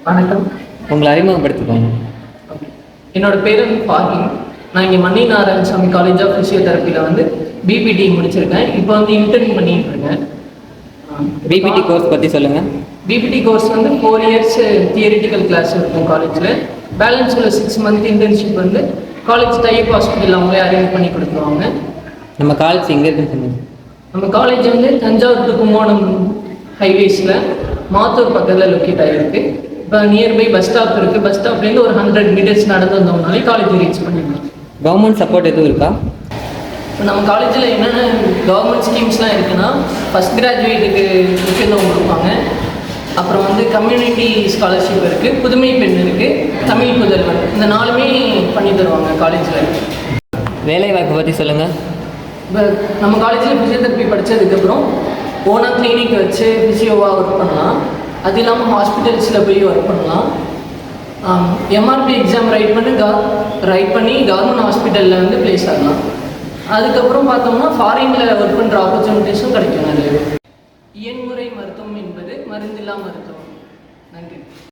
வணக்கம். உங்களை அறிமுகப்படுத்திக்கோங்க. என்னோட பேர் ஃபாகிம். நான் இங்கே மன்னி நாராயணசாமி காலேஜ் ஆஃப் ஃபிசியோதெரப்பியில் வந்து பிபிடி முடிச்சிருக்கேன். இப்போ வந்து இன்டர்ன் பண்ணிட்டு இருக்கேன். பிபிடி கோர்ஸ் பற்றி சொல்லுங்கள். பிபிடி கோர்ஸ் வந்து 4 இயர்ஸ் தியரிட்டிக்கல் கிளாஸ் இருக்கும் காலேஜில். பேலன்ஸ் உள்ள 6 மந்த் இன்டர்ன்ஷிப் வந்து காலேஜ் டைப் ஹாஸ்பிட்டல் அவங்களே அரேஞ்ச் பண்ணி கொடுத்துருவாங்க. நம்ம காலேஜ் எங்கே இருக்குன்னு சொன்னீங்க? நம்ம காலேஜ் வந்து தஞ்சாவூர் டு கும்போணம் ஹைவேஸில் மாத்தூர் பக்கத்தில் லொக்கேட் ஆகிருக்கு. இப்போ நியர்பை பஸ் ஸ்டாப் இருக்குது. பஸ் ஸ்டாப்லேருந்து ஒரு 100 மீட்டர்ஸ் நடந்து வந்தோம்னாலே காலேஜ் ரீச் பண்ணிடலாம். கவர்மெண்ட் சப்போர்ட் எதுவும் இருக்கா? இப்போ நம்ம காலேஜில் என்னென்ன கவர்மெண்ட் ஸ்கீம்ஸ்லாம் இருக்குன்னா, ஃபஸ்ட் கிராஜுவேட்டுக்கு முக்கியத்துவம் கொடுப்பாங்க. அப்புறம் வந்து கம்யூனிட்டி ஸ்காலர்ஷிப் இருக்குது, புதுமை பெண் இருக்குது, தமிழ் புதல்வன், இந்த 4மே பண்ணி தருவாங்க காலேஜில். வேலை வாய்ப்பை பற்றி சொல்லுங்கள். இப்போ நம்ம காலேஜில் ஃபிசியோதெரப்பி படித்ததுக்கப்புறம் ஓனாக கிளினிக் வச்சு ஃபிசியோவாக ஒர்க் பண்ணலாம். அது இல்லாமல் ஹாஸ்பிட்டல்ஸில் போய் ஒர்க் பண்ணலாம். எம்ஆர்பி எக்ஸாம் ரைட் பண்ணி கவர்மெண்ட் ஹாஸ்பிட்டலில் வந்து ப்ளேஸ் ஆகலாம். அதுக்கப்புறம் பார்த்தோம்னா ஃபாரினில் ஒர்க் பண்ணுற ஆப்பர்ச்சுனிட்டிஸும் கிடைக்கும் நிறைய. இயன்முறை மருத்துவம் என்பது மருந்தில்லா மருத்துவம். நன்றி.